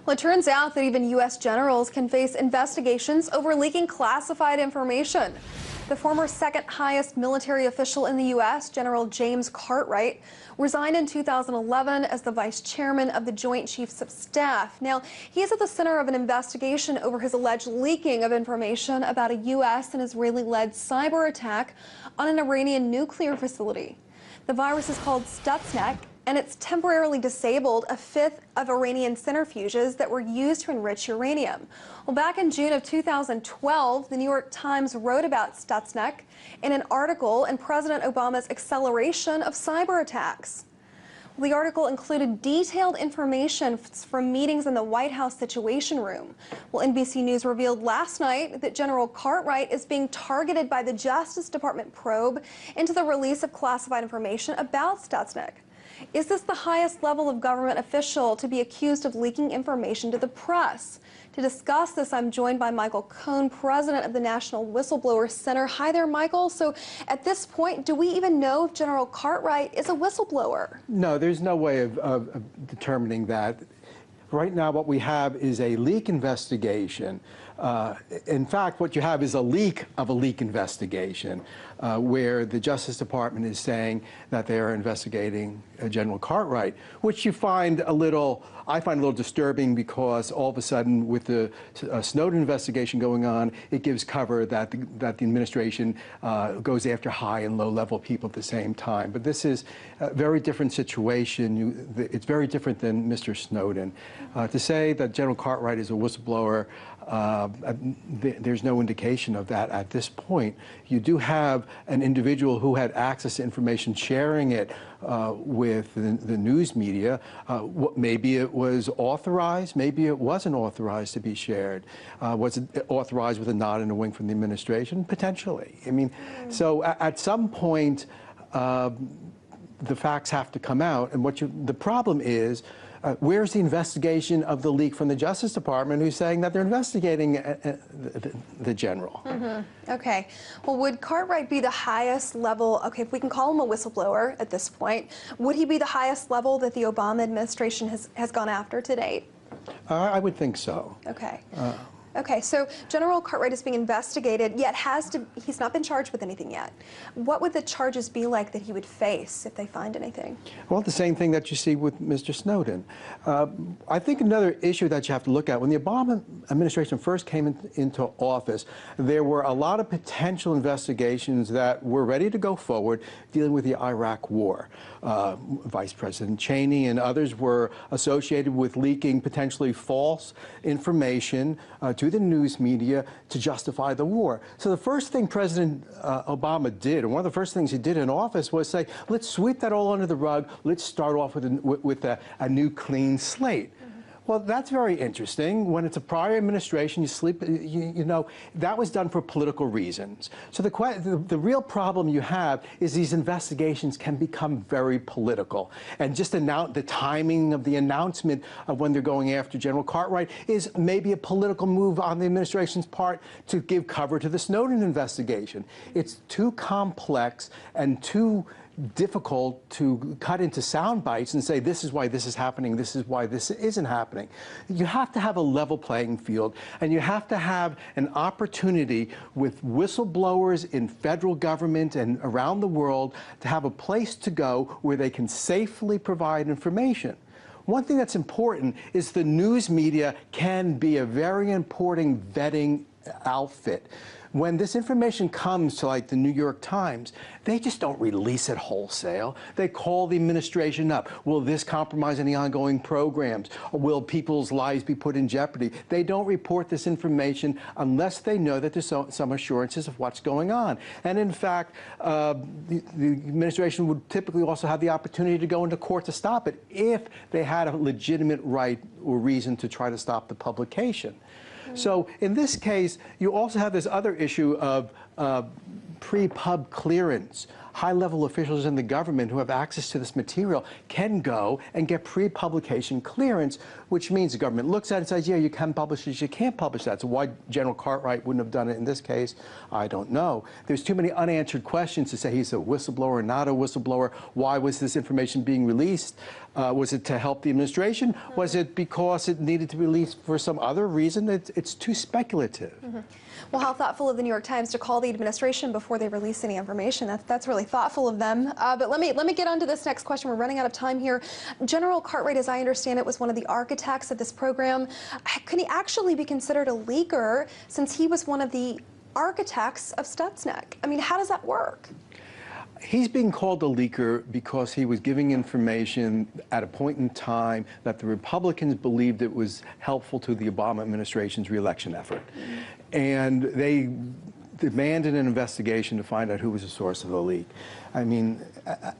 Well, it turns out that even U.S. generals can face investigations over leaking classified information. The former second highest military official in the U.S., General James Cartwright, resigned in 2011 as the vice chairman of the Joint Chiefs of Staff. Now, he is at the center of an investigation over his alleged leaking of information about a U.S. and Israeli-led cyber attack on an Iranian nuclear facility. The virus is called Stuxnet, and it's temporarily disabled a fifth of Iranian centrifuges that were used to enrich uranium. Well, back in June of 2012, the New York Times wrote about Stuxnet in an article and President Obama's acceleration of cyber attacks. The article included detailed information from meetings in the White House Situation Room. Well, NBC News revealed last night that General Cartwright is being targeted by the Justice Department probe into the release of classified information about Stuxnet. Is this the highest level of government official to be accused of leaking information to the press? To discuss this, I'm joined by Michael Cohn, president of the National Whistleblower Center. Hi there, Michael. So at this point, do we even know if General Cartwright is a whistleblower? No, there's no way of determining that. Right now, what we have is a leak investigation. In fact, what you have is a leak of a leak investigation where the Justice Department is saying that they are investigating General Cartwright, which I find a little disturbing because all of a sudden with the Snowden investigation going on, it gives cover that the administration goes after high and low level people at the same time. But this is a very different situation. It's very different than Mr. Snowden. To say that General Cartwright is a whistleblower, there's no indication of that at this point. You do have an individual who had access to information, sharing it with the news media. Maybe it was authorized, maybe it wasn't authorized to be shared. Was it authorized with a nod and a wink from the administration? Potentially. I mean, so at some point, the facts have to come out. And the problem is, where's the investigation of the leak from the Justice Department who's saying that they're investigating the general? Okay. Well, would Cartwright be the highest level? Okay, if we can call him a whistleblower at this point, would he be the highest level that the Obama administration has gone after to date? I would think so. Okay. Okay, so General Cartwright is being investigated, yet he's not been charged with anything yet. What would the charges be like that he would face if they find anything? Well, the same thing that you see with Mr. Snowden. I think another issue that you have to look at, when the Obama administration first came into office, there were a lot of potential investigations that were ready to go forward dealing with the Iraq war. Vice President Cheney and others were associated with leaking potentially false information to the news media to justify the war. So the first thing President Obama did, and one of the first things he did in office, was say, let's sweep that all under the rug. Let's start off with a new clean slate. Well, that's very interesting. When it's a prior administration, you know, that was done for political reasons. So the real problem you have is these investigations can become very political. And just the timing of the announcement of when they're going after General Cartwright is maybe a political move on the administration's part to give cover to the Snowden investigation. It's too complex and too difficult to cut into sound bites and say this is why this is happening, this is why this isn't happening. You have to have a level playing field, and you have to have an opportunity with whistleblowers in federal government and around the world to have a place to go where they can safely provide information. One thing that's important is the news media can be a very important vetting outfit. When this information comes to, like, the New York Times, they just don't release it wholesale. They call the administration up. Will this compromise any ongoing programs? Or will people's lives be put in jeopardy? They don't report this information unless they know that there's some assurances of what's going on. And in fact, the administration would typically also have the opportunity to go into court to stop it if they had a legitimate right or reason to try to stop the publication. So in this case, you also have this other issue of pre-pub clearance. High-level officials in the government who have access to this material can go and get pre-publication clearance, which means the government looks at it and says, yeah, you can publish this, you can't publish that. So why General Cartwright wouldn't have done it in this case, I don't know. There's too many unanswered questions to say he's a whistleblower or not a whistleblower. Why was this information being released? Was it to help the administration? Was it because it needed to be released for some other reason? It's too speculative. Well, how thoughtful of the New York Times to call the administration before they release any information. That's really thoughtful of them. But let me get on to this next question. We're running out of time here. General Cartwright, as I understand it, was one of the architects of this program. Could he actually be considered a leaker since he was one of the architects of Stuxnet? I mean, how does that work? He's being called a leaker because he was giving information at a point in time that the Republicans believed it was helpful to the Obama administration's reelection effort. And they demanded an investigation to find out who was the source of the leak. I mean,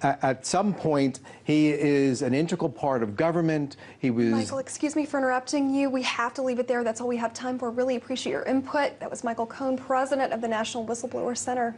at some point, he is an integral part of government. He was... Michael, excuse me for interrupting you. We have to leave it there. That's all we have time for. Really appreciate your input. That was Michael Cohn, president of the National Whistleblower Center.